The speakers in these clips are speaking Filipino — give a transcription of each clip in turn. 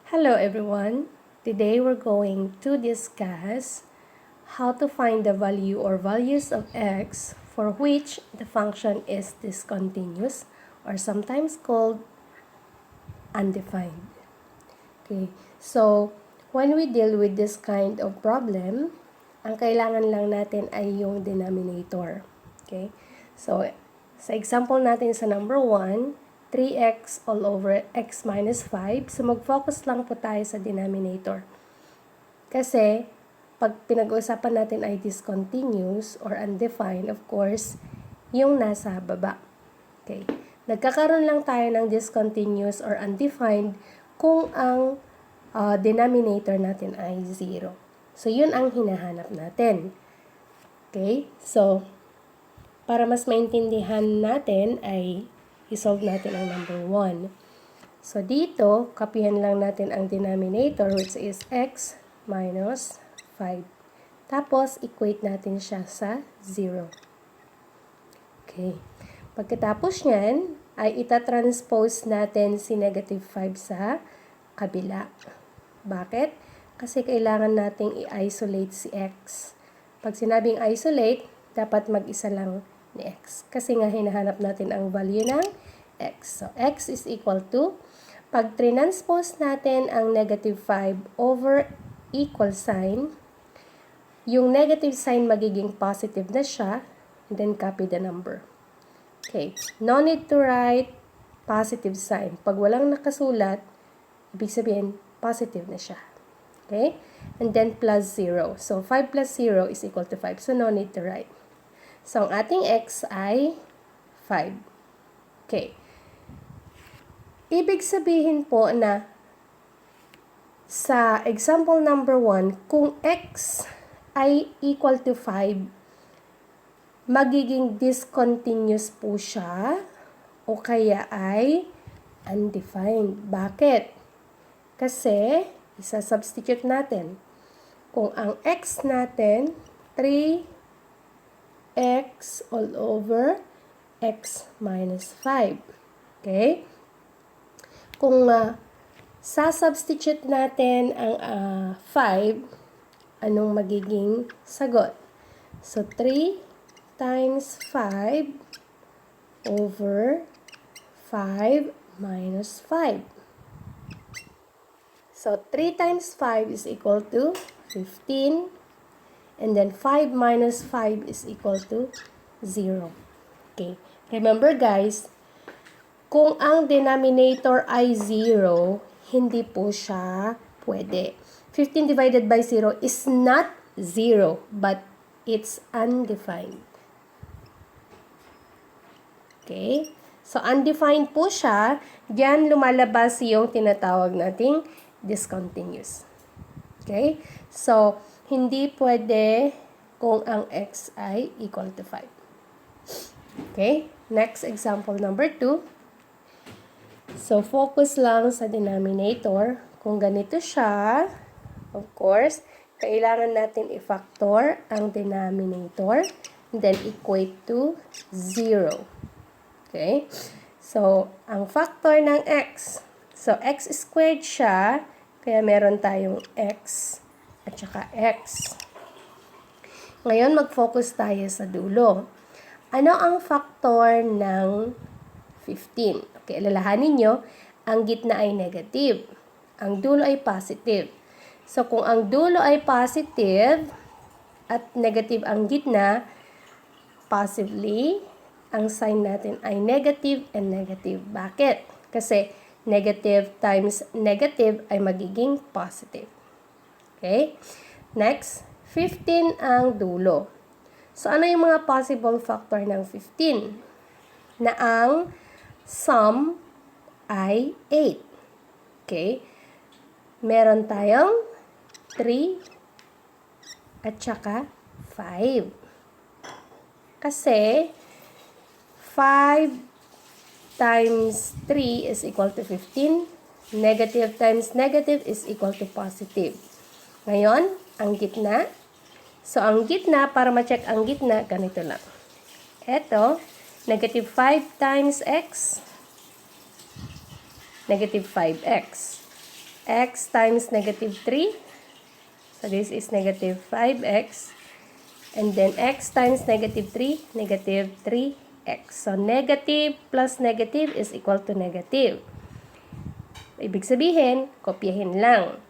Hello everyone. Today we're going to discuss how to find the value or values of x for which the function is discontinuous or sometimes called undefined. Okay, so when we deal with this kind of problem, ang kailangan lang natin ay yung denominator. Okay, so sa example natin sa number 1, 3x all over x minus 5. So, mag-focus lang po tayo sa denominator. Kasi, pag pinag-uusapan natin ay discontinuous or undefined, of course, yung nasa baba. Okay. Nagkakaroon lang tayo ng discontinuous or undefined kung ang denominator natin ay 0. So, yun ang hinahanap natin. Okay. So, para mas maintindihan natin ay i-solve natin ang number 1. So, dito, kapihan lang natin ang denominator which is x minus 5. Tapos, equate natin siya sa 0. Okay. Pagkatapos nyan, ay itatranspose natin si negative 5 sa kabila. Bakit? Kasi kailangan nating i-isolate si x. Pag sinabing isolate, dapat mag-isa lang ni x. Kasi nga hinahanap natin ang value ng x. So, x is equal to, pag transpose natin ang negative 5 over equal sign, yung negative sign magiging positive na siya, and then copy the number. Okay. No need to write positive sign. Pag walang nakasulat, ibig sabihin, positive na siya. Okay? And then plus 0. So, 5 plus 0 is equal to 5. So, no need to write. So, ang ating x ay 5. Okay. Ibig sabihin po na sa example number 1, kung x ay equal to 5, magiging discontinuous po siya o kaya ay undefined. Bakit? Kasi, isa-substitute natin. Kung ang x natin, 3 x all over x minus 5. Okay? Kung sa-substitute natin ang 5, anong magiging sagot? So, 3 times 5 over 5 minus 5. So, 3 times 5 is equal to 15. And then 5 minus 5 is equal to 0. Okay. Remember guys, kung ang denominator ay 0, hindi po siya pwede. 15 divided by 0 is not 0, but it's undefined. Okay. So, undefined po siya. Diyan lumalabas yung tinatawag nating discontinuous. Okay. So, hindi pwede kung ang x ay equal to 5. Okay? Next example number 2. So, focus lang sa denominator. Kung ganito siya, of course, kailangan natin i-factor ang denominator and then equate to 0. Okay? So, ang factor ng x. So, x squared siya, kaya meron tayong x at saka x. Ngayon, mag-focus tayo sa dulo. Ano ang factor ng 15? Okay, alalahanin nyo, ang gitna ay negative. Ang dulo ay positive. So, kung ang dulo ay positive at negative ang gitna, possibly, ang sign natin ay negative and negative. Bakit? Kasi negative times negative ay magiging positive. Okay? Next, 15 ang dulo. So, ano yung mga possible factor ng 15? Na ang sum ay 8. Okay? Meron tayong 3 at saka 5. Kasi, 5 times 3 is equal to 15. Negative times negative is equal to positive. Ngayon, ang gitna. So, ang gitna, para ma-check ang gitna, ganito lang. Ito, negative 5 times x, negative 5x. 5x. 5 times negative is equal to positive. Ngayon, ang gitna. So, ang gitna, para ma-check ang gitna, ganito lang. Ito, negative 5 times x, negative 5x. 5 times negative is equal to positive. Ngayon, ang gitna. So, ang gitna, para ma-check ang gitna, ganito lang. Ito, negative 5 times x, x times negative 3. So, this is negative 5x. And then, x times negative 3, negative 3x. So, negative plus negative is equal to negative. Ibig sabihin, kopyahin lang.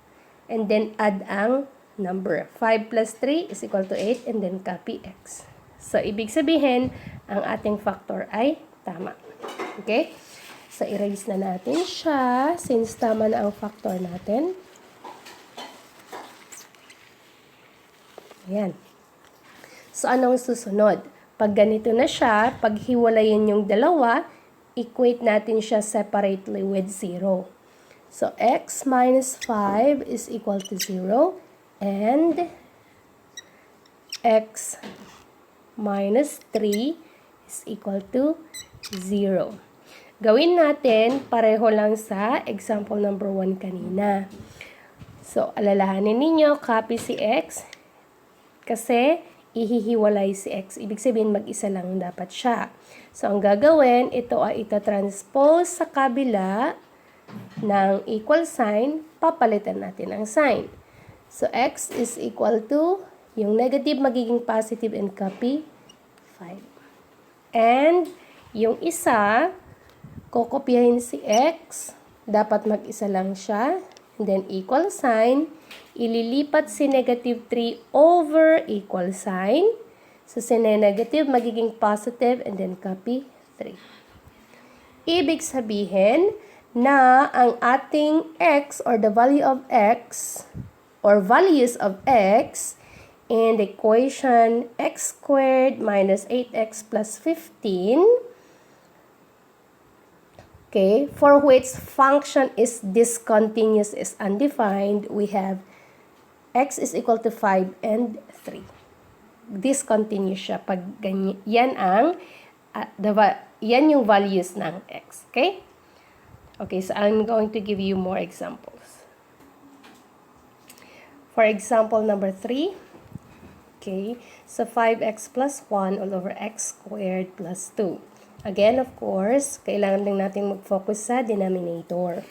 And then, add ang number. 5 plus 3 is equal to 8 and then copy x. So, ibig sabihin, ang ating factor ay tama. Okay? So, erase na natin siya since tama na ang factor natin. Ayan. So, anong susunod? Pag ganito na siya, pag hiwalayin yung dalawa, equate natin siya separately with 0. So, x minus 5 is equal to 0 and x minus 3 is equal to 0. Gawin natin pareho lang sa example number 1 kanina. So, alalahanin ninyo, copy si x kasi ihihiwalay si x. Ibig sabihin, mag-isa lang dapat siya. So, ang gagawin, ito ay itatranspose sa kabila ng equal sign, papalitan natin ang sign. So, x is equal to, yung negative magiging positive and copy 5. And, yung isa, kokopyahin si x, dapat mag-isa lang siya, and then equal sign, ililipat si negative 3 over equal sign. So, si negative magiging positive and then copy 3. Ibig sabihin na ang ating x or the value of x or values of x in the equation x squared minus 8x plus 15, okay, for which function is discontinuous is undefined, we have x is equal to 5 and 3. Discontinuous siya pag ganyan, yan yung values ng x, okay? Okay, so I'm going to give you more examples. For example number 3, okay, so 5x plus 1 all over x squared plus 2. Again, of course, kailangan lang natin mag-focus sa denominator.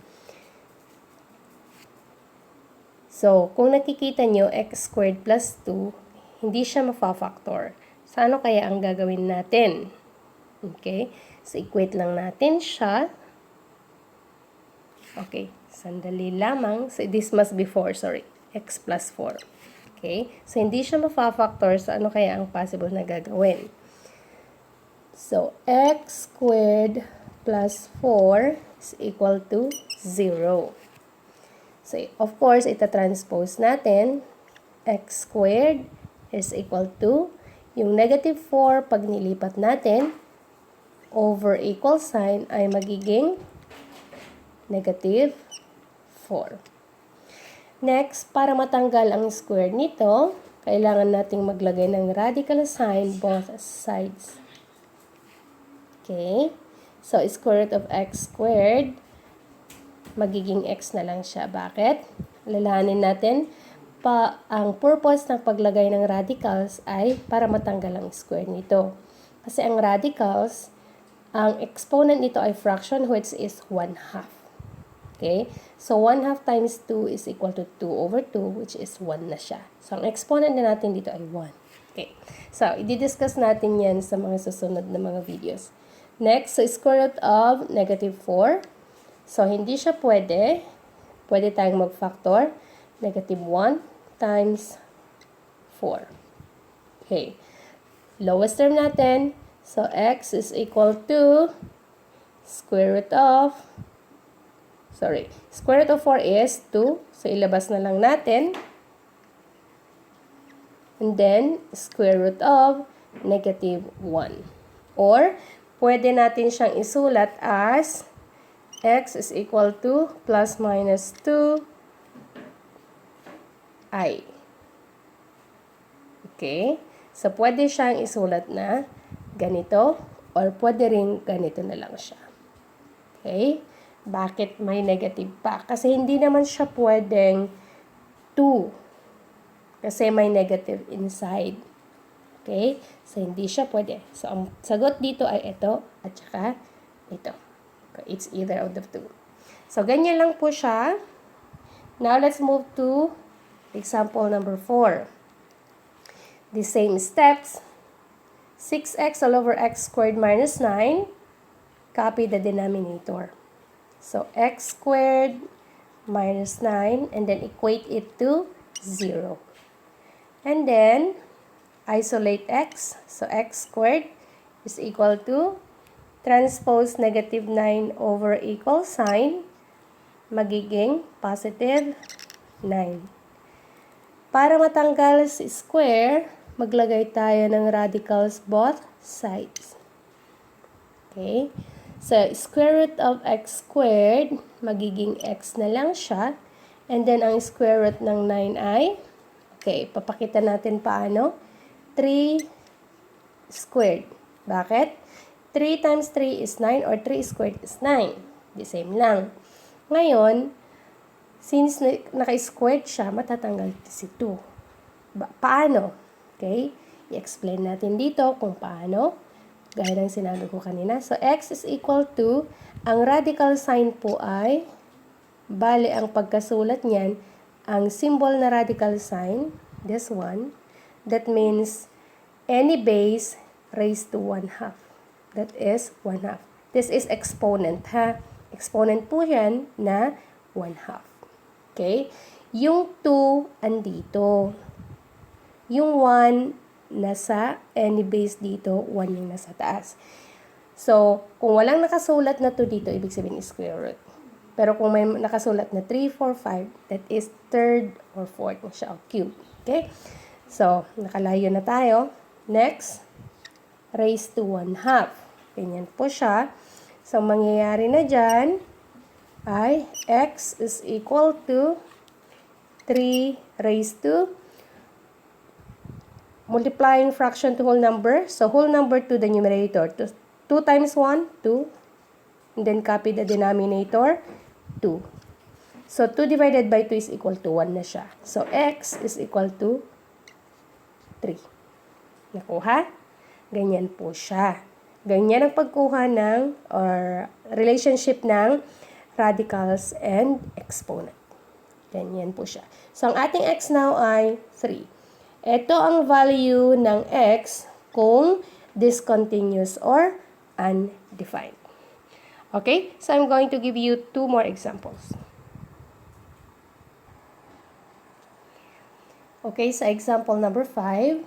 So, kung nakikita nyo, x squared plus 2, hindi siya ma-factor. So, ano kaya ang gagawin natin? Okay, so equate lang natin siya. Okay, sandali lamang. So, this must be 4, sorry. X plus 4. Okay, so hindi siya ma-factor. So, ano kaya ang possible na gagawin? So, x squared plus 4 is equal to 0. So, of course, itatranspose natin. X squared is equal to, yung negative 4, pag nilipat natin, over equal sign ay magiging negative 4. Next, para matanggal ang square nito, kailangan nating maglagay ng radical sign both sides. Okay? So, square root of x squared, magiging x na lang siya. Bakit? Lalahanin natin, ang purpose ng paglagay ng radicals ay para matanggal ang square nito. Kasi ang radicals, ang exponent nito ay fraction which is 1/2. Okay? So, 1/2 times 2 is equal to 2 over 2 which is 1 na siya. So, ang exponent na natin dito ay 1. Okay. So, i-discuss natin yan sa mga susunod na mga videos. Next, so square root of negative 4. So, hindi siya pwede. Pwede tayong mag-factor. Negative 1 times 4. Okay. Lowest term natin. So, x is equal to square root of, square root of 4 is 2. So, ilabas na lang natin. And then, square root of negative 1. Or, pwede natin siyang isulat as x is equal to plus minus 2i. Okay? So, pwede siyang isulat na ganito or pwede rin ganito na lang siya. Okay? Bakit may negative pa? Kasi hindi naman siya pwedeng 2. Kasi may negative inside. Okay? So, hindi siya pwede. So, ang sagot dito ay ito at saka ito. Okay, it's either of the two. So, ganyan lang po siya. Now, let's move to example number 4. The same steps. 6x all over x squared minus 9. Copy the denominator. So, x squared minus 9, and then equate it to 0. And then, isolate x. So, x squared is equal to transpose negative 9 over equal sign, magiging positive 9. Para matanggal si square, maglagay tayo ng radicals both sides. Okay? So, square root of x squared, magiging x na lang siya. And then, ang square root ng 9 ay, okay, papakita natin paano. 3 squared. Bakit? 3 times 3 is 9 or 3 squared is 9. The same lang. Ngayon, since naka-squared siya, matatanggal si 2. Paano? Okay? I-explain natin dito kung paano. Gaya ng sinabi ko kanina. So, x is equal to, ang radical sign po ay, bali ang pagkasulat niyan, ang symbol na radical sign, this one, that means any base raised to 1/2. That is 1/2. This is exponent, ha? Exponent po yan na 1/2. Okay? Yung 2, andito. Yung 1, nasa any base dito, 1 yung nasa taas. So, kung walang nakasulat na 2 dito, ibig sabihin is square root. Pero kung may nakasulat na 3, 4, 5, that is third or fourth na siya, o cube. Okay? So, nakalayo na tayo. Next, raised to 1/2. Ganyan po siya. So, mangyayari na dyan ay x is equal to 3 raised to multiplying fraction to whole number. So, whole number to the numerator. 2 times 1, 2. And then, copy the denominator, 2. So, 2 divided by 2 is equal to 1 na siya. So, x is equal to 3. Nakuha? Ganyan po siya. Ganyan ang pagkuha ng, or relationship ng radicals and exponent. Ganyan po siya. So, ang ating x now ay 3. Ito ang value ng x kung discontinuous or undefined. Okay? So, I'm going to give you 2 more examples. Okay, so example number 5.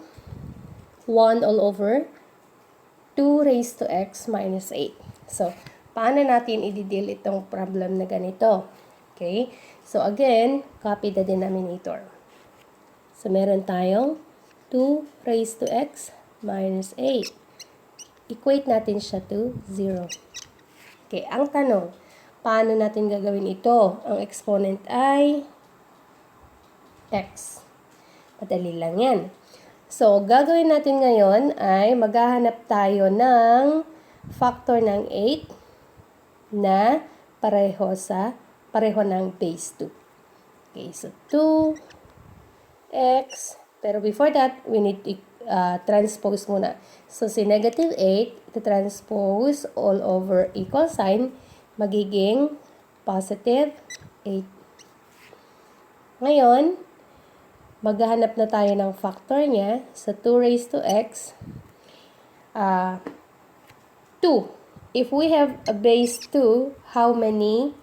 1 all over 2 raised to x minus 8. So, paano natin i-deal itong problem na ganito? Okay? So, again, copy the denominator. So, meron tayong 2 raised to x minus 8. Equate natin siya to 0. Okay, ang tanong, paano natin gagawin ito? Ang exponent ay x. Madali lang yan. So, gagawin natin ngayon ay maghahanap tayo ng factor ng 8 na pareho ng base 2. Okay, so 2x, pero before that, we need to transpose muna. So, si negative 8, ito-transpose all over equal sign, magiging positive 8. Ngayon, maghahanap na tayo ng factor niya. So, 2 raised to x. 2. If we have a base 2, how many,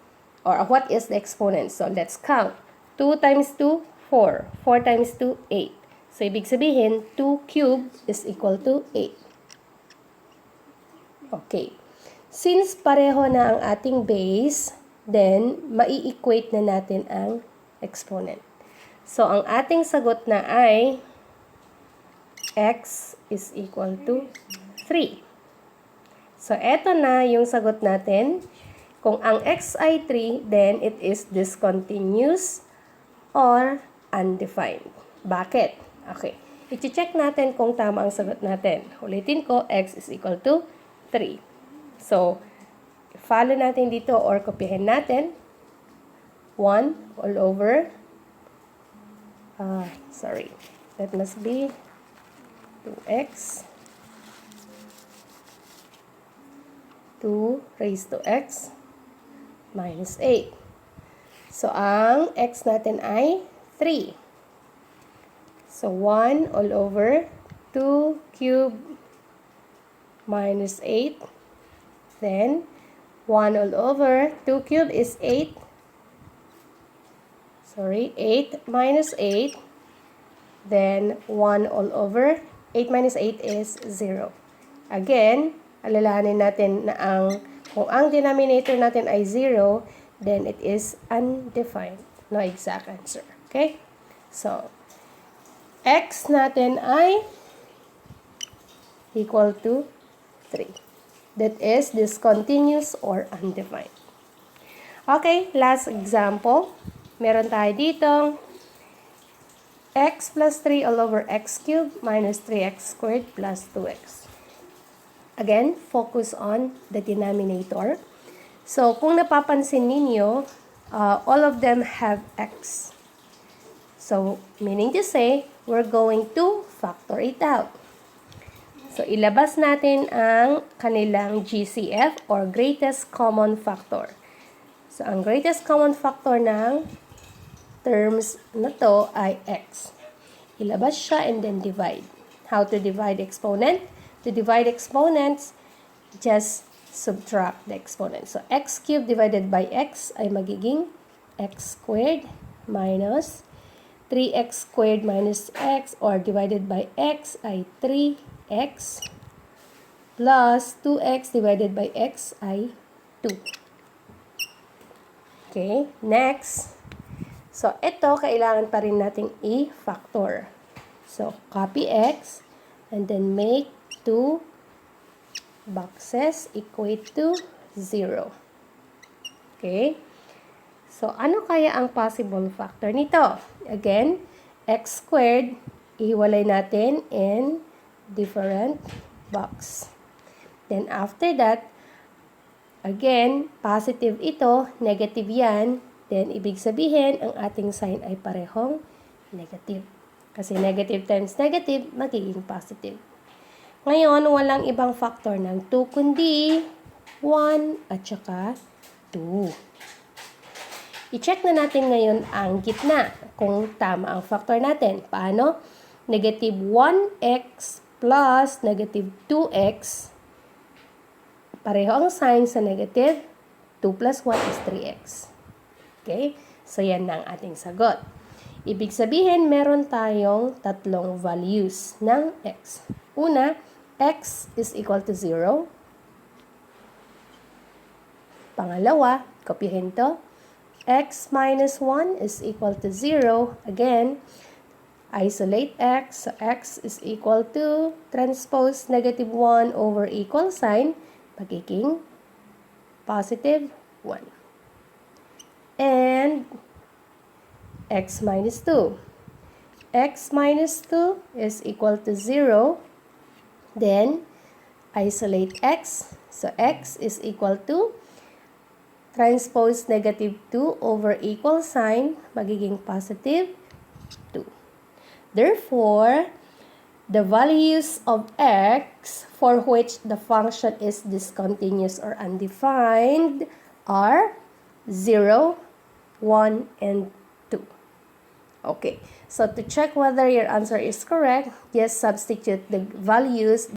or what is the exponent? So, let's count. 2 times 2, 4. 4 times 2, 8. So, ibig sabihin, 2 cubed is equal to 8. Okay. Since pareho na ang ating base, then, mai-equate na natin ang exponent. So, ang ating sagot na ay x is equal to 3. So, eto na yung sagot natin. Kung ang x ay 3, then it is discontinuous or undefined. Bakit? Okay. I-check natin kung tama ang sagot natin. Ulitin ko, x is equal to 3. So, follow natin dito or kopyahin natin. 1 all over. That must be 2x. 2 raised to x minus 8. So, ang x natin ay 3. So, 1 all over 2 cube minus 8. Then, 1 all over 2 cube is 8. 8 minus 8. Then, 1 all over 8 minus 8 is 0. Again, alalahanin natin na kung ang denominator natin ay 0, then it is undefined. No exact answer. Okay? So, x natin ay equal to 3. That is discontinuous or undefined. Okay, last example. Meron tayo ditong x plus 3 all over x cubed minus 3x squared plus 2x. Again, focus on the denominator. So, kung napapansin ninyo, all of them have x. So, meaning to say, we're going to factor it out. So, ilabas natin ang kanilang GCF or greatest common factor. So, ang greatest common factor ng terms na to ay x. Ilabas siya and then divide. How to divide exponent? To divide exponents, just subtract the exponent. So, x cubed divided by x ay magiging x squared minus 3x squared minus x or divided by x ay 3x plus 2x divided by x ay 2. Okay, next. So, ito, kailangan pa rin nating i-factor. So, copy x, and then make 2 boxes equate to 0. Okay? So, ano kaya ang possible factor nito? Again, x squared, ihiwalay natin in different box. Then, after that, again, positive ito, negative yan. Then, ibig sabihin, ang ating sign ay parehong negative. Kasi negative times negative, magiging positive. Ngayon, walang ibang factor ng 2, kundi 1 at saka 2. I-check na natin ngayon ang gitna, kung tama ang factor natin. Paano? Negative 1x plus negative 2x. Pareho ang sign sa negative. 2 plus 1 is 3x. Okay? So, yan na ang ating sagot. Ibig sabihin, meron tayong tatlong values ng x. Una, x is equal to 0. Pangalawa, kopyahin to. X minus 1 is equal to 0. Again, isolate x. So, x is equal to transpose negative 1 over equal sign. Magiging positive 1. And x minus 2. X minus 2 is equal to 0. Then, isolate x. So, x is equal to transpose negative 2 over equal sign. Magiging positive 2. Therefore, the values of x for which the function is discontinuous or undefined are 0, 1, and 2. Okay, so to check whether your answer is correct, just substitute the values